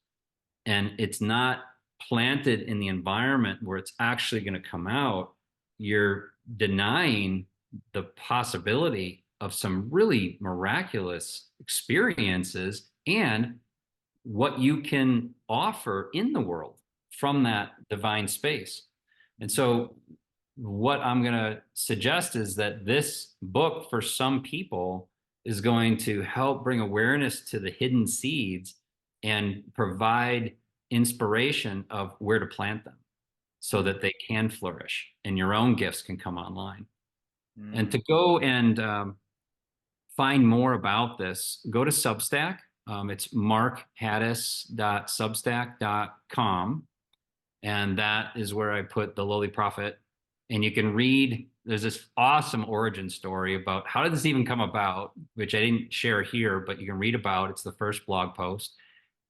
and it's not planted in the environment where it's actually going to come out, you're denying the possibility of some really miraculous experiences and what you can offer in the world from that divine space. And so what I'm going to suggest is that this book for some people is going to help bring awareness to the hidden seeds and provide inspiration of where to plant them so that they can flourish and your own gifts can come online. And to go and find more about this, go to Substack. It's markhattas.substack.com. And that is where I put The Lowly Prophet. And you can read, there's this awesome origin story about how did this even come about, which I didn't share here, but you can read about. It's the first blog post.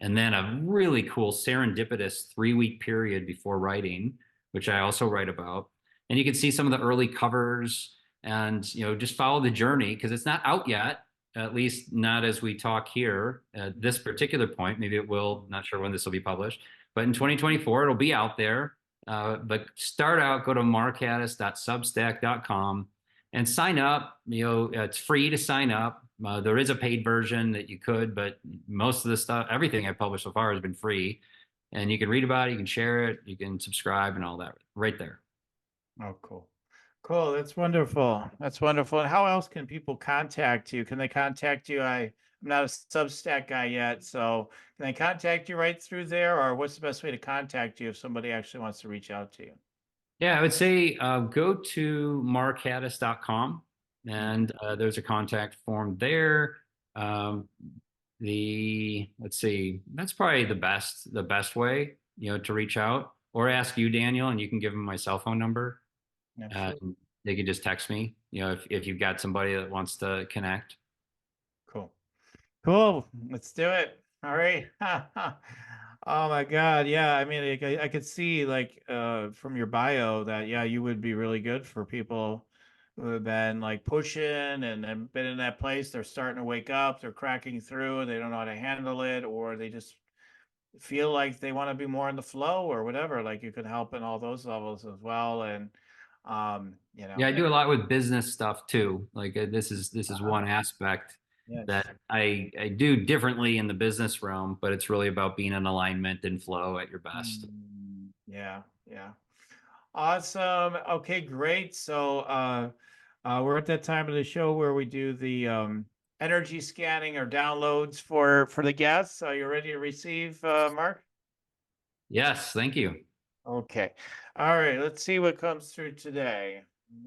And then a really cool serendipitous 3-week period before writing, which I also write about. And you can see some of the early covers and, just follow the journey because it's not out yet, at least not as we talk here at this particular point. Maybe it will, not sure when this will be published, but in 2024, it'll be out there. But start out, go to markhattas.substack.com and sign up. It's free to sign up. There is a paid version that you could, but most of the stuff, everything I've published so far has been free. And you can read about it, you can share it, you can subscribe and all that right there. Oh, cool. Cool. That's wonderful. That's wonderful. And how else can people contact you? Can they contact you? I'm not a Substack guy yet, so can they contact you right through there, or what's the best way to contact you if somebody actually wants to reach out to you? Yeah, I would say go to markhattas.com and there's a contact form there. Let's see, that's probably the best way, to reach out or ask you, Daniel, and you can give them my cell phone number. They can just text me, if you've got somebody that wants to connect. Cool. Cool. Let's do it. All right. Oh my God. Yeah. I mean, I could see like from your bio that yeah, you would be really good for people who have been like pushing and been in that place. They're starting to wake up, they're cracking through, they don't know how to handle it, or they just feel like they want to be more in the flow or whatever, like you can help in all those levels as well. And you know, Yeah, I do a lot with business stuff too. Like this is one aspect yes. that I do differently in the business realm, but it's really about being in alignment and flow at your best. Yeah, yeah. Awesome. Okay, great. So we're at that time of the show where we do the energy scanning or downloads for the guests. Are you ready to receive, Mark? Yes, thank you. Okay. All right, let's see what comes through today.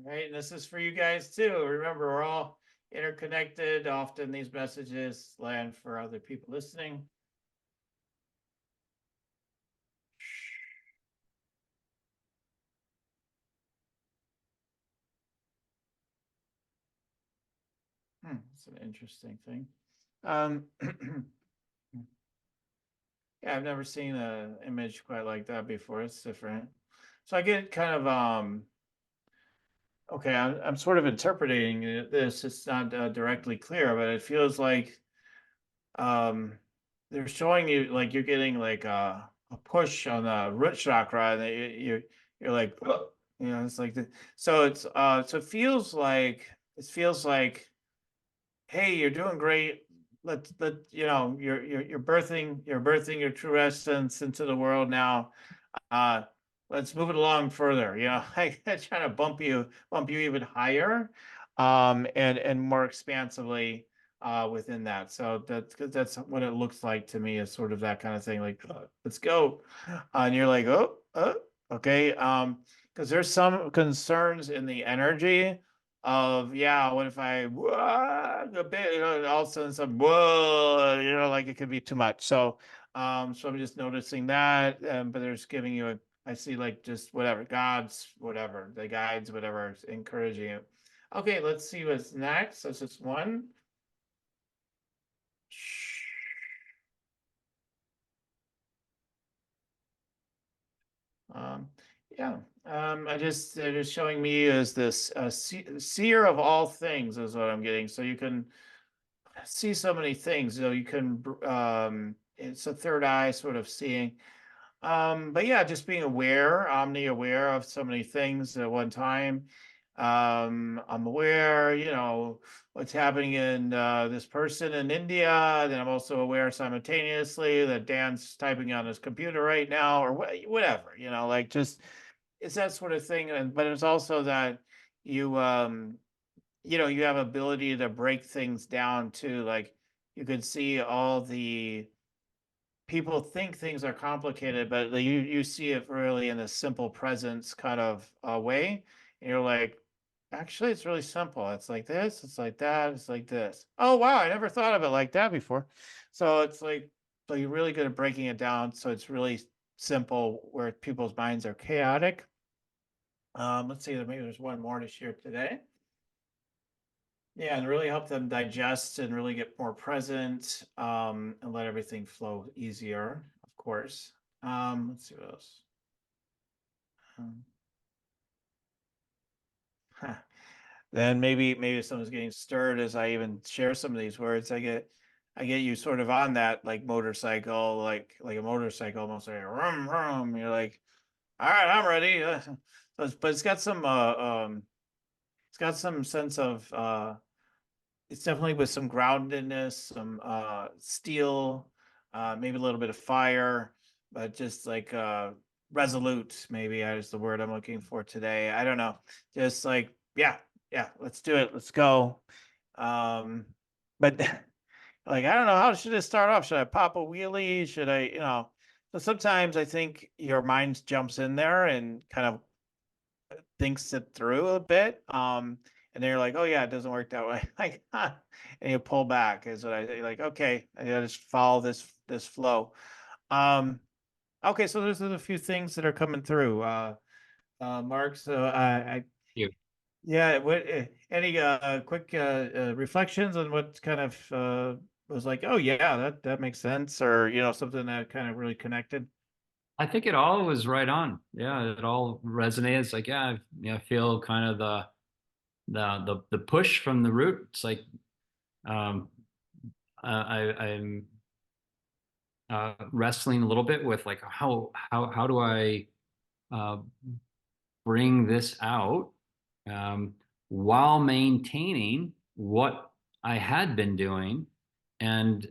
All right, and this is for you guys too. Remember, we're all interconnected. Often these messages land for other people listening. It's an interesting thing. Yeah, I've never seen an image quite like that before. It's different. So I get kind of okay, I'm sort of interpreting this. It's not directly clear, but it feels like um they're showing you like you're getting like a push on the root chakra, and you're like, "Ugh," you know, it's like the, so it's so it feels like, hey, you're doing great. Let you know you're birthing your true essence into the world now. Uh, let's move it along further. You know, I trying to bump you even higher, and more expansively within that. So that's what it looks like to me, is sort of that kind of thing. Like, let's go, and you're like, okay. Because there's some concerns in the energy of, yeah, what if I a bit, you know, all of a sudden some whoa, you know, like it could be too much. So I'm just noticing that, but they're just giving you a, I see like just whatever, God's, whatever, the guides, whatever, is encouraging you. Okay, let's see what's next. That's just one. Um, yeah, they're just showing me as this seer of all things is what I'm getting. So you can see so many things. So you can, it's a third eye sort of seeing. But yeah, just being aware, omni-aware of so many things at one time. I'm aware, you know, what's happening in this person in India. Then I'm also aware simultaneously that Dan's typing on his computer right now, or whatever, you know, like just it's that sort of thing. And but it's also that you you know, you have ability to break things down too. Like you could see all the people think things are complicated, but you see it really in a simple presence kind of way. And you're like, actually, it's really simple. It's like this, it's like that, it's like this. Oh wow, I never thought of it like that before. So it's like, so you're really good at breaking it down. So it's really simple where people's minds are chaotic. Let's see, maybe there's one more to share today. Yeah, and really help them digest and really get more present, and let everything flow easier, of course. Let's see what else. Um, huh. Then maybe someone's getting stirred as I even share some of these words. I get you sort of on that like motorcycle, like a motorcycle, almost like rum rum. You're like, all right, I'm ready. But it's got some sense of it's definitely with some groundedness, some steel, maybe a little bit of fire, but just like resolute, maybe is the word I'm looking for today. I don't know. Just like, yeah, let's do it. Let's go. Um, but like, I don't know, how should it start off? Should I pop a wheelie? Should I, you know, so sometimes I think your mind jumps in there and kind of thinks it through a bit. And then you're like, oh yeah, it doesn't work that way. Like, and you pull back is what I say. Like, okay, I gotta just follow this flow. Um, okay, so there's a few things that are coming through. Mark. So I You. yeah. What any quick reflections on what kind of was like? Oh yeah, that makes sense, or you know, something that kind of really connected. I think it all was right on. Yeah, it all resonates. Like, yeah, I feel kind of the push from the root. It's like um, I'm wrestling a little bit with like how do I bring this out while maintaining what I had been doing. And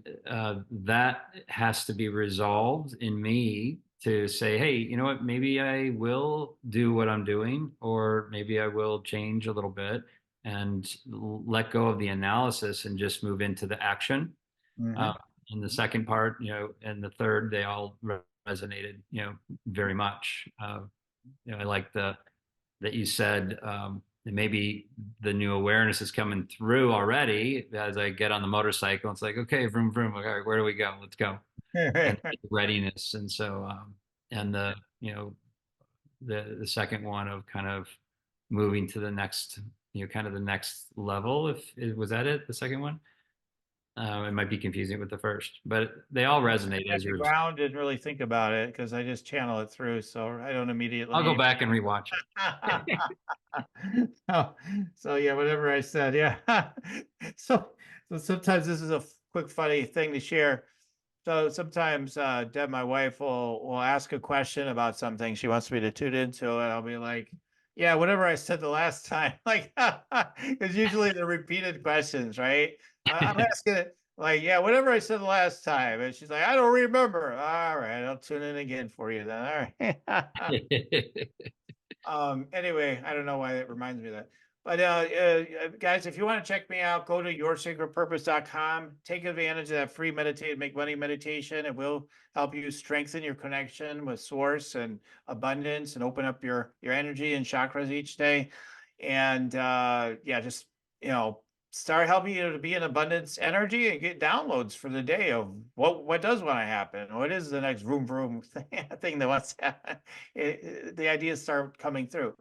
that has to be resolved in me to say, hey, you know what, maybe I will do what I'm doing, or maybe I will change a little bit and let go of the analysis and just move into the action. Mhm. And the second part, and the third, they all resonated, very much. I like that you said that maybe the new awareness is coming through already as I get on the motorcycle. It's like, okay, vroom, vroom. All right, where do we go? Let's go. And readiness. And so, and the, the second one of kind of moving to the next, kind of the next level. Was that it? The second one? It might be confusing with the first, but they all resonate Had as to you're. ground and really think about it, because I just channel it through, so I don't immediately. I'll go back and rewatch it. So yeah, whatever I said, yeah. So sometimes this is a quick funny thing to share. So sometimes Deb, my wife, will ask a question about something she wants me to tune into, and I'll be like, yeah, whatever I said the last time. Like, because usually they're repeated questions, right? I'm asking it like, yeah, whatever I said the last time. And she's like, I don't remember. All right, I'll tune in again for you then. All right. Anyway, I don't know why that reminds me of that. But guys, if you want to check me out, go to yoursacredpurpose.com. Take advantage of that free meditate, make money meditation. It will help you strengthen your connection with source and abundance, and open up your energy and chakras each day. And yeah, just start helping you to be in abundance energy and get downloads for the day of what does want to happen. What is the next vroom vroom thing that wants to happen? The ideas start coming through.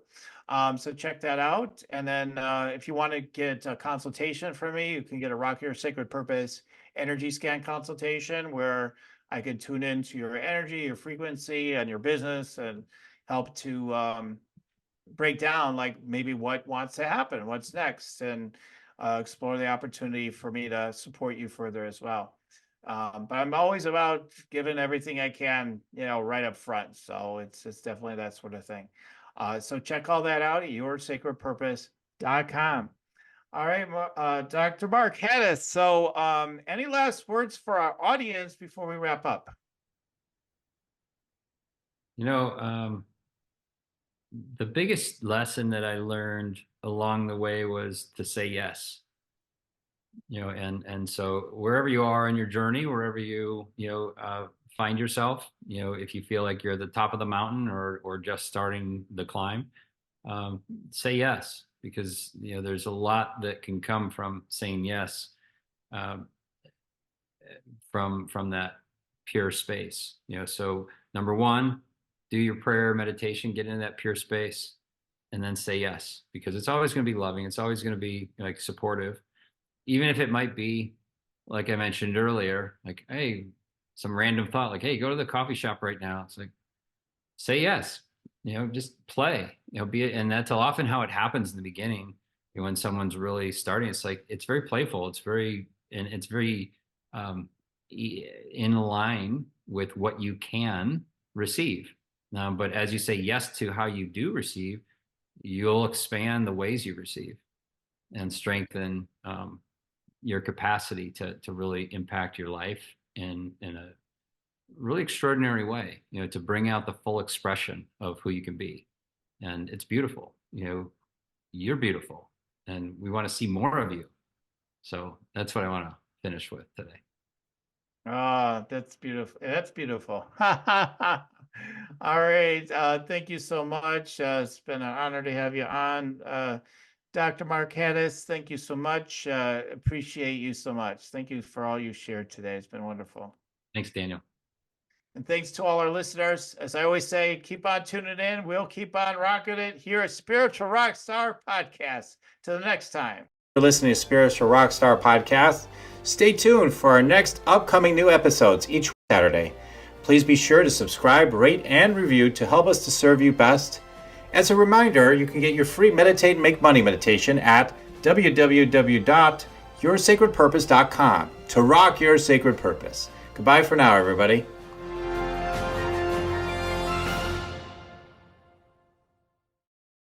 So check that out. And then if you want to get a consultation from me, you can get a Rock Your Sacred Purpose energy scan consultation, where I can tune into your energy, your frequency, and your business, and help to break down like maybe what wants to happen, what's next, and explore the opportunity for me to support you further as well. But I'm always about giving everything I can, right up front. So it's definitely that sort of thing. So check all that out at yoursacredpurpose.com. All right, Dr. Mark Hattas. So any last words for our audience before we wrap up? The biggest lesson that I learned along the way was to say yes. And so wherever you are in your journey, wherever you find yourself, if you feel like you're at the top of the mountain or just starting the climb, say yes, because there's a lot that can come from saying yes, from that pure space. So number one, do your prayer, meditation, get into that pure space, and then say yes, because it's always going to be loving. It's always going to be like supportive, even if it might be, like I mentioned earlier, like, hey, some random thought, like, hey, go to the coffee shop right now. It's like, say yes, just play, and that's often how it happens in the beginning. When someone's really starting, it's like, it's very playful. It's very in line with what you can receive. But as you say yes to how you do receive, you'll expand the ways you receive and strengthen your capacity to really impact your life in a really extraordinary way, to bring out the full expression of who you can be. And it's beautiful. You're beautiful, and we want to see more of you. So that's what I want to finish with today. Oh, that's beautiful. That's beautiful. All right. Thank you so much. It's been an honor to have you on. Dr. Mark Hattas, thank you so much. Appreciate you so much. Thank you for all you shared today. It's been wonderful. Thanks, Daniel. And thanks to all our listeners. As I always say, keep on tuning in. We'll keep on rocking it here at Spiritual Rockstar Podcast. Till the next time. You're listening to Spiritual Rockstar Podcast. Stay tuned for our next upcoming new episodes each Saturday. Please be sure to subscribe, rate, and review to help us to serve you best. As a reminder, you can get your free Meditate and Make Money meditation at www.yoursacredpurpose.com to rock your sacred purpose. Goodbye for now, everybody.